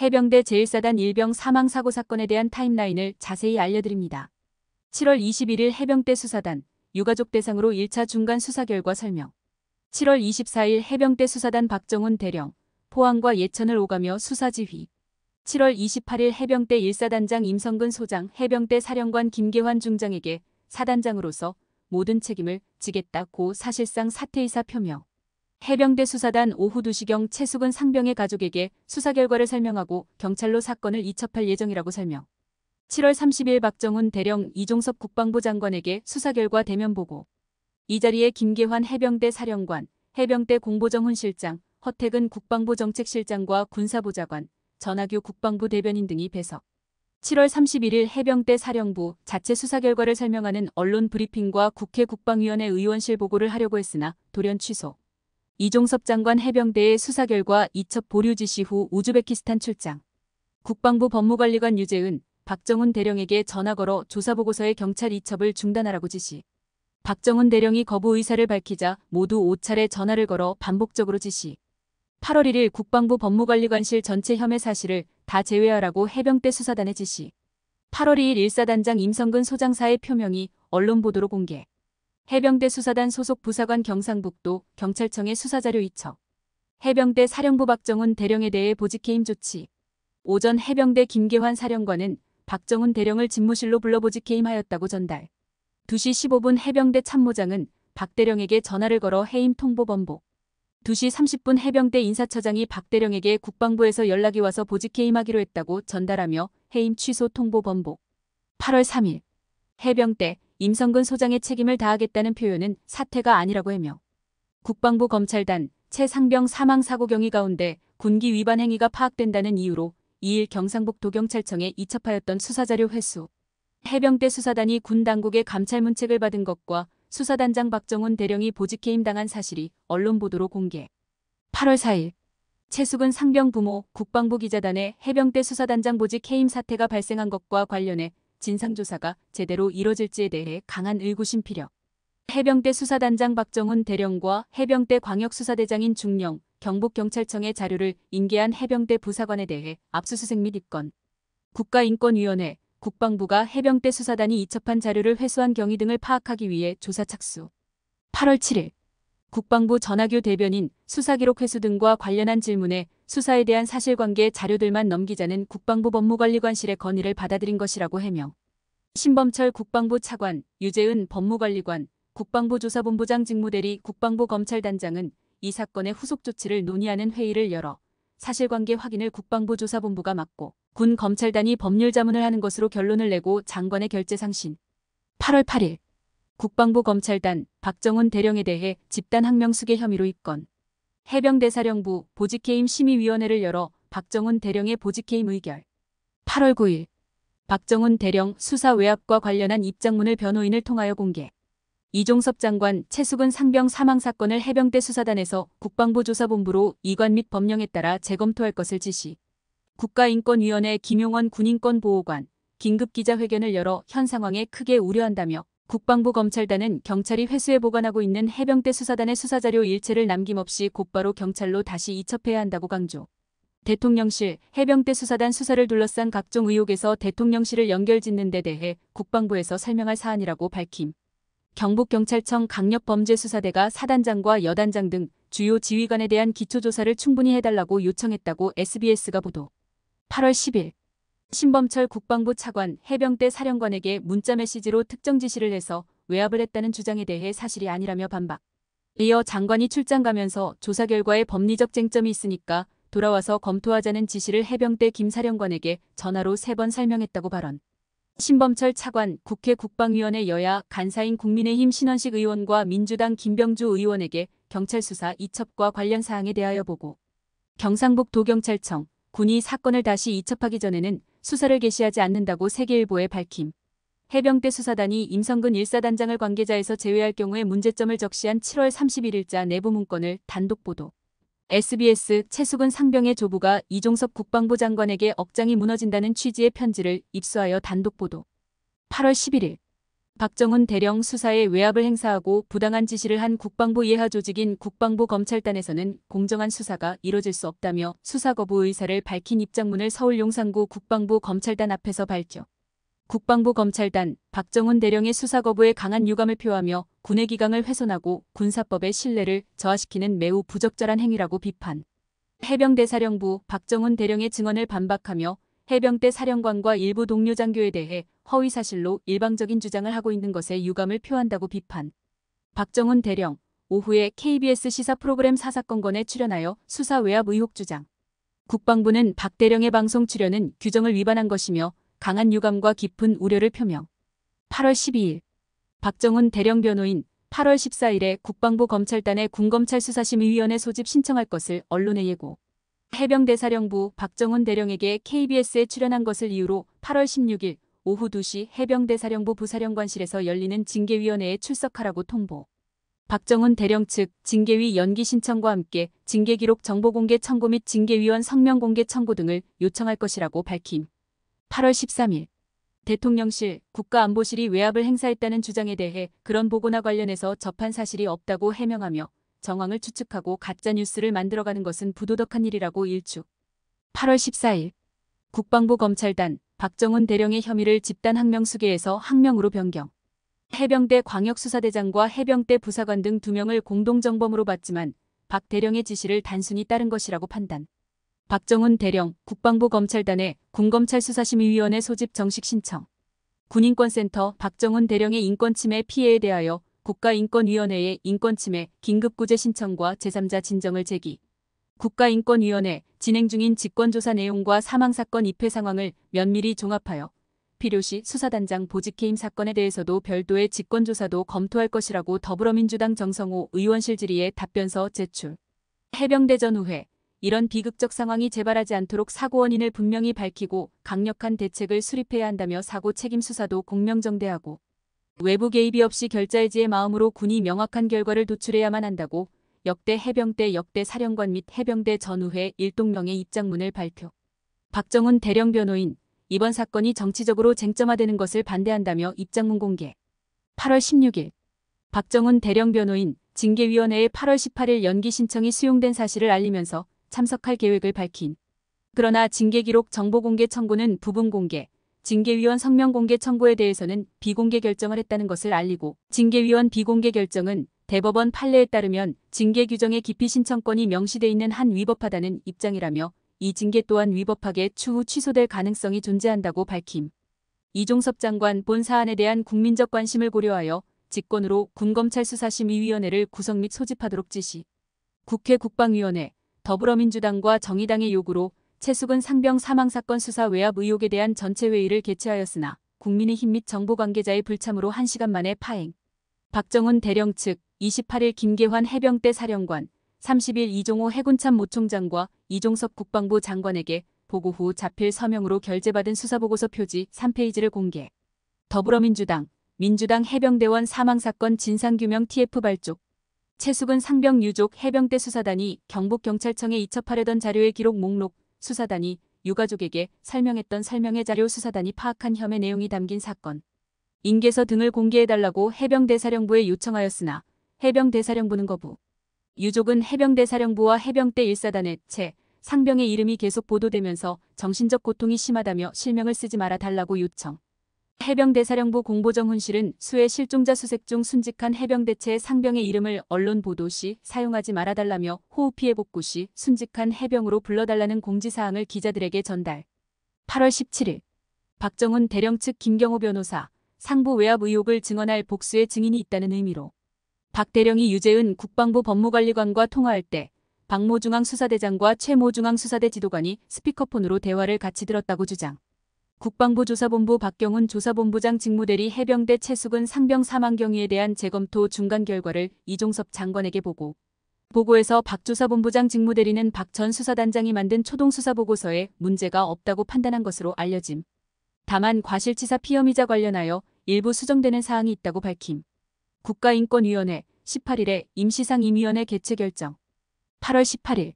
해병대 제1사단 일병 사망 사고 사건에 대한 타임라인을 자세히 알려드립니다. 7월 21일 해병대 수사단 유가족 대상으로 1차 중간 수사 결과 설명. 7월 24일 해병대 수사단 박정훈 대령 포항과 예천을 오가며 수사 지휘. 7월 28일 해병대 1사단장 임성근 소장 해병대 사령관 김계환 중장에게 사단장으로서 모든 책임을 지겠다고 사실상 사퇴이사 표명. 해병대 수사단 오후 2시경 최숙은 상병의 가족에게 수사 결과를 설명하고 경찰로 사건을 이첩할 예정이라고 설명. 7월 30일 박정훈 대령 이종섭 국방부 장관에게 수사 결과 대면 보고. 이 자리에 김계환 해병대 사령관, 해병대 공보정훈 실장, 허택은 국방부 정책실장과 군사보좌관, 전하규 국방부 대변인 등이 배석. 7월 31일 해병대 사령부 자체 수사 결과를 설명하는 언론 브리핑과 국회 국방위원회 의원실 보고를 하려고 했으나 돌연 취소. 이종섭 장관 해병대의 수사 결과 이첩 보류 지시 후 우즈베키스탄 출장. 국방부 법무관리관 유재은, 박정훈 대령에게 전화 걸어 조사보고서의 경찰 이첩을 중단하라고 지시. 박정훈 대령이 거부 의사를 밝히자 모두 5차례 전화를 걸어 반복적으로 지시. 8월 1일 국방부 법무관리관실 전체 혐의 사실을 다 제외하라고 해병대 수사단에 지시. 8월 2일 1사단장 임성근 소장사의 표명이 언론 보도로 공개. 해병대 수사단 소속 부사관 경상북도 경찰청의 수사자료 이첩. 해병대 사령부 박정훈 대령에 대해 보직해임 조치. 오전 해병대 김계환 사령관은 박정훈 대령을 집무실로 불러 보직해임하였다고 전달. 2시 15분 해병대 참모장은 박 대령에게 전화를 걸어 해임 통보 번복. 2시 30분 해병대 인사처장이 박 대령에게 국방부에서 연락이 와서 보직해임하기로 했다고 전달하며 해임 취소 통보 번복. 8월 3일 해병대 임성근 소장의 책임을 다하겠다는 표현은 사퇴가 아니라고 해명. 국방부 검찰단 최 상병 사망 사고 경위 가운데 군기 위반 행위가 파악된다는 이유로 2일 경상북도 경찰청에 이첩하였던 수사자료 회수. 해병대 수사단이 군 당국의 감찰 문책을 받은 것과 수사단장 박정훈 대령이 보직해임 당한 사실이 언론 보도로 공개. 8월 4일 최숙은 상병 부모 국방부 기자단에 해병대 수사단장 보직해임 사태가 발생한 것과 관련해 진상조사가 제대로 이뤄질지에 대해 강한 의구심 피력. 해병대 수사단장 박정훈 대령과 해병대 광역수사대장인 중령, 경북경찰청의 자료를 인계한 해병대 부사관에 대해 압수수색 및 입건. 국가인권위원회, 국방부가 해병대 수사단이 이첩한 자료를 회수한 경위 등을 파악하기 위해 조사 착수. 8월 7일 국방부 전하규 대변인 수사기록 회수 등과 관련한 질문에 수사에 대한 사실관계 자료들만 넘기자는 국방부 법무관리관실의 건의를 받아들인 것이라고 해명. 신범철 국방부 차관, 유재은 법무관리관, 국방부 조사본부장 직무대리 국방부 검찰단장은 이 사건의 후속 조치를 논의하는 회의를 열어 사실관계 확인을 국방부 조사본부가 맡고 군 검찰단이 법률 자문을 하는 것으로 결론을 내고 장관의 결재 상신. 8월 8일 국방부 검찰단 박정훈 대령에 대해 집단 항명수계 혐의로 입건. 해병대 사령부 보직해임 심의위원회를 열어 박정훈 대령의 보직해임 의결. 8월 9일 박정훈 대령 수사 외압과 관련한 입장문을 변호인을 통하여 공개. 이종섭 장관 최숙은 상병 사망 사건을 해병대 수사단에서 국방부 조사본부로 이관 및 법령에 따라 재검토할 것을 지시. 국가인권위원회 김용원 군인권보호관 긴급기자회견을 열어 현 상황에 크게 우려한다며 국방부 검찰단은 경찰이 회수해 보관하고 있는 해병대 수사단의 수사자료 일체를 남김없이 곧바로 경찰로 다시 이첩해야 한다고 강조. 대통령실, 해병대 수사단 수사를 둘러싼 각종 의혹에서 대통령실을 연결짓는 데 대해 국방부에서 설명할 사안이라고 밝힘. 경북경찰청 강력범죄수사대가 사단장과 여단장 등 주요 지휘관에 대한 기초조사를 충분히 해달라고 요청했다고 SBS가 보도. 8월 10일 신범철 국방부 차관 해병대 사령관에게 문자 메시지로 특정 지시를 해서 외압을 했다는 주장에 대해 사실이 아니라며 반박. 이어 장관이 출장 가면서 조사 결과에 법리적 쟁점이 있으니까 돌아와서 검토하자는 지시를 해병대 김 사령관에게 전화로 3번 설명했다고 발언. 신범철 차관 국회 국방위원회 여야 간사인 국민의힘 신원식 의원과 민주당 김병주 의원에게 경찰 수사 이첩과 관련 사항에 대하여 보고. 경상북도경찰청 군이 사건을 다시 이첩하기 전에는 수사를 개시하지 않는다고 세계일보에 밝힘. 해병대 수사단이 임성근 1사단장을 관계자에서 제외할 경우에 문제점을 적시한 7월 31일자 내부 문건을 단독 보도. SBS 최숙은 상병의 조부가 이종섭 국방부 장관에게 억장이 무너진다는 취지의 편지를 입수하여 단독 보도. 8월 11일 박정훈 대령 수사에 외압을 행사하고 부당한 지시를 한 국방부 예하 조직인 국방부 검찰단에서는 공정한 수사가 이뤄질 수 없다며 수사 거부 의사를 밝힌 입장문을 서울 용산구 국방부 검찰단 앞에서 발표. 국방부 검찰단 박정훈 대령의 수사 거부에 강한 유감을 표하며 군의 기강을 훼손하고 군사법의 신뢰를 저하시키는 매우 부적절한 행위라고 비판. 해병대 사령부 박정훈 대령의 증언을 반박하며 해병대 사령관과 일부 동료 장교에 대해 허위사실로 일방적인 주장을 하고 있는 것에 유감을 표한다고 비판. 박정훈 대령 오후에 KBS 시사 프로그램 사사건건에 출연하여 수사 외압 의혹 주장. 국방부는 박 대령의 방송 출연은 규정을 위반한 것이며 강한 유감과 깊은 우려를 표명. 8월 12일 박정훈 대령 변호인 8월 14일에 국방부 검찰단의 군검찰수사심의위원회 소집 신청할 것을 언론에 예고. 해병대 사령부 박정훈 대령에게 KBS에 출연한 것을 이유로 8월 16일 오후 2시 해병대 사령부 부사령관실에서 열리는 징계위원회에 출석하라고 통보. 박정훈 대령 측 징계위 연기 신청과 함께 징계기록 정보공개 청구 및 징계위원 성명공개 청구 등을 요청할 것이라고 밝힘. 8월 13일 대통령실, 국가안보실이 외압을 행사했다는 주장에 대해 그런 보고나 관련해서 접한 사실이 없다고 해명하며 정황을 추측하고 가짜뉴스를 만들어가는 것은 부도덕한 일이라고 일축. 8월 14일 국방부 검찰단 박정훈 대령의 혐의를 집단 항명수계에서 항명으로 변경. 해병대 광역수사대장과 해병대 부사관 등 2명을 공동정범으로 봤지만 박 대령의 지시를 단순히 따른 것이라고 판단. 박정훈 대령 국방부 검찰단의 군검찰수사심의위원회 소집 정식 신청. 군인권센터 박정훈 대령의 인권침해 피해에 대하여 국가인권위원회에 인권침해 긴급구제 신청과 제3자 진정을 제기. 국가인권위원회 진행 중인 직권조사 내용과 사망사건 입회 상황을 면밀히 종합하여 필요시 수사단장 보직해임 사건에 대해서도 별도의 직권조사도 검토할 것이라고 더불어민주당 정성호 의원실 질의에 답변서 제출. 해병대 전우회 이런 비극적 상황이 재발하지 않도록 사고 원인을 분명히 밝히고 강력한 대책을 수립해야 한다며 사고 책임 수사도 공명정대하고 외부 개입이 없이 결자해지의 마음으로 군이 명확한 결과를 도출해야만 한다고 역대 해병대 역대 사령관 및 해병대 전우회 일동명의 입장문을 발표. 박정훈 대령 변호인 이번 사건이 정치적으로 쟁점화되는 것을 반대한다며 입장문 공개. 8월 16일 박정훈 대령 변호인 징계위원회에 8월 18일 연기 신청이 수용된 사실을 알리면서 참석할 계획을 밝힌. 그러나 징계기록 정보공개 청구는 부분 공개, 징계위원 성명공개 청구에 대해서는 비공개 결정을 했다는 것을 알리고 징계위원 비공개 결정은 대법원 판례에 따르면 징계 규정의 기피 신청권이 명시돼 있는 한 위법하다는 입장이라며 이 징계 또한 위법하게 추후 취소될 가능성이 존재한다고 밝힘. 이종섭 장관 본 사안에 대한 국민적 관심을 고려하여 직권으로 군검찰수사심의위원회를 구성 및 소집하도록 지시. 국회 국방위원회 더불어민주당과 정의당의 요구로 최수근 상병 사망사건 수사 외압 의혹에 대한 전체 회의를 개최하였으나 국민의힘 및 정보 관계자의 불참으로 1시간 만에 파행. 박정훈 대령 측 28일 김계환 해병대 사령관, 30일 이종호 해군참 모총장과 이종섭 국방부 장관에게 보고 후 자필 서명으로 결재받은 수사보고서 표지 3페이지를 공개. 더불어민주당, 민주당 해병대원 사망사건 진상규명 TF 발족. 최수근 상병 유족 해병대 수사단이 경북경찰청에 이첩하려던 자료의 기록 목록, 수사단이 유가족에게 설명했던 설명의 자료 수사단이 파악한 혐의 내용이 담긴 사건. 인계서 등을 공개해달라고 해병대사령부에 요청하였으나 해병대사령부는 거부. 유족은 해병대사령부와 해병대 1사단의 채 상병의 이름이 계속 보도되면서 정신적 고통이 심하다며 실명을 쓰지 말아달라고 요청. 해병대사령부 공보정훈실은 수해 실종자 수색 중 순직한 해병대체 상병의 이름을 언론 보도 시 사용하지 말아달라며 호흡 피해 복구 시 순직한 해병으로 불러달라는 공지사항을 기자들에게 전달. 8월 17일 박정훈 대령 측 김경호 변호사 상부 외압 의혹을 증언할 복수의 증인이 있다는 의미로 박 대령이 유재은 국방부 법무관리관과 통화할 때 박모 중앙수사대장과 최모 중앙수사대 지도관이 스피커폰으로 대화를 같이 들었다고 주장. 국방부 조사본부 박경훈 조사본부장 직무대리 해병대 최수근 상병 사망 경위에 대한 재검토 중간 결과를 이종섭 장관에게 보고. 보고에서 박 조사본부장 직무대리는 박 전 수사단장이 만든 초동수사보고서에 문제가 없다고 판단한 것으로 알려짐. 다만 과실치사 피혐의자 관련하여 일부 수정되는 사항이 있다고 밝힘. 국가인권위원회 18일에 임시상임위원회 개최 결정. 8월 18일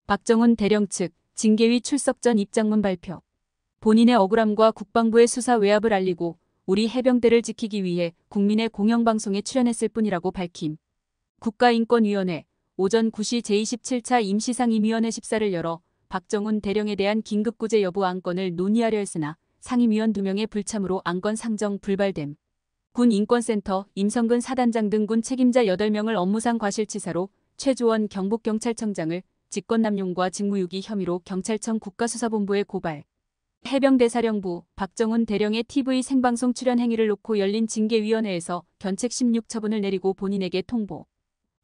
박정훈 대령 측 징계위 출석 전 입장문 발표. 본인의 억울함과 국방부의 수사 외압을 알리고 우리 해병대를 지키기 위해 국민의 공영방송에 출연했을 뿐이라고 밝힘. 국가인권위원회 오전 9시 제27차 임시상임위원회 14를 열어 박정훈 대령에 대한 긴급구제 여부 안건을 논의하려 했으나 상임위원 2명의 불참으로 안건 상정 불발됨. 군인권센터 임성근 사단장 등 군 책임자 8명을 업무상 과실치사로 최조원 경북경찰청장을 직권남용과 직무유기 혐의로 경찰청 국가수사본부에 고발. 해병대사령부 박정훈 대령의 TV 생방송 출연 행위를 놓고 열린 징계위원회에서 견책 16처분을 내리고 본인에게 통보.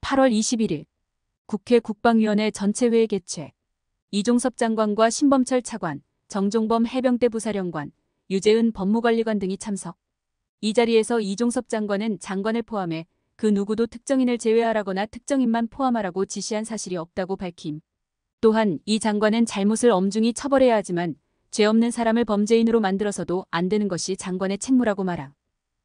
8월 21일 국회 국방위원회 전체회의 개최. 이종섭 장관과 신범철 차관, 정종범 해병대 부사령관, 유재은 법무관리관 등이 참석. 이 자리에서 이종섭 장관은 장관을 포함해 그 누구도 특정인을 제외하라거나 특정인만 포함하라고 지시한 사실이 없다고 밝힘. 또한 이 장관은 잘못을 엄중히 처벌해야 하지만 죄 없는 사람을 범죄인으로 만들어서도 안 되는 것이 장관의 책무라고 말함.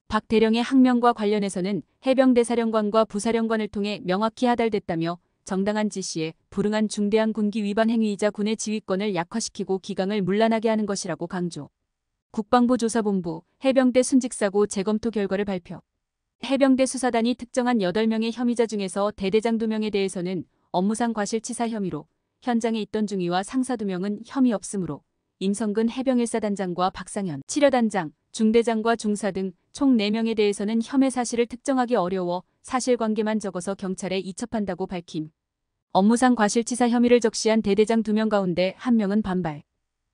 박 대령의 항명과 관련해서는 해병대사령관과 부사령관을 통해 명확히 하달됐다며 정당한 지시에 불응한 중대한 군기 위반 행위이자 군의 지휘권을 약화시키고 기강을 문란하게 하는 것이라고 강조. 국방부 조사본부 해병대 순직사고 재검토 결과를 발표. 해병대 수사단이 특정한 8명의 혐의자 중에서 대대장 2명에 대해서는 업무상 과실치사 혐의로 현장에 있던 중위와 상사 2명은 혐의 없으므로 임성근 해병 1사단장과 박상현 7여단장, 중대장과 중사 등 총 4명에 대해서는 혐의 사실을 특정하기 어려워 사실관계만 적어서 경찰에 이첩한다고 밝힘. 업무상 과실치사 혐의를 적시한 대대장 2명 가운데 1명은 반발.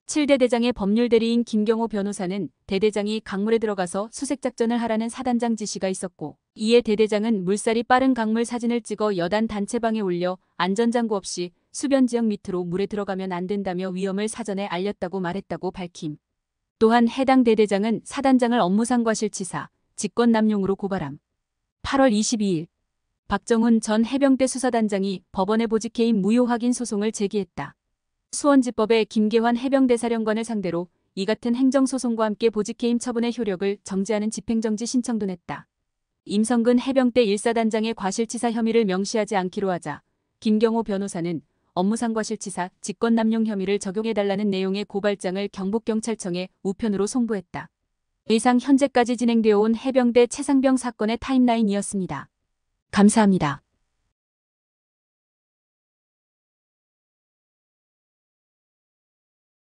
7대대장의 법률대리인 김경호 변호사는 대대장이 강물에 들어가서 수색작전을 하라는 사단장 지시가 있었고 이에 대대장은 물살이 빠른 강물 사진을 찍어 여단 단체방에 올려 안전장구 없이 수변지역 밑으로 물에 들어가면 안 된다며 위험을 사전에 알렸다고 말했다고 밝힘. 또한 해당 대대장은 사단장을 업무상 과실치사, 직권남용으로 고발함. 8월 22일 박정훈 전 해병대 수사단장이 법원에 보직해임 무효 확인 소송을 제기했다. 수원지법에 김계환 해병대사령관을 상대로 이 같은 행정소송과 함께 보직해임 처분의 효력을 정지하는 집행정지 신청도 냈다. 임성근 해병대 1사단장의 과실치사 혐의를 명시하지 않기로 하자 김경호 변호사는 업무상 과실치사, 직권남용 혐의를 적용해달라는 내용의 고발장을 경북경찰청에 우편으로 송부했다. 이상 현재까지 진행되어 온 해병대 최상병 사건의 타임라인이었습니다. 감사합니다.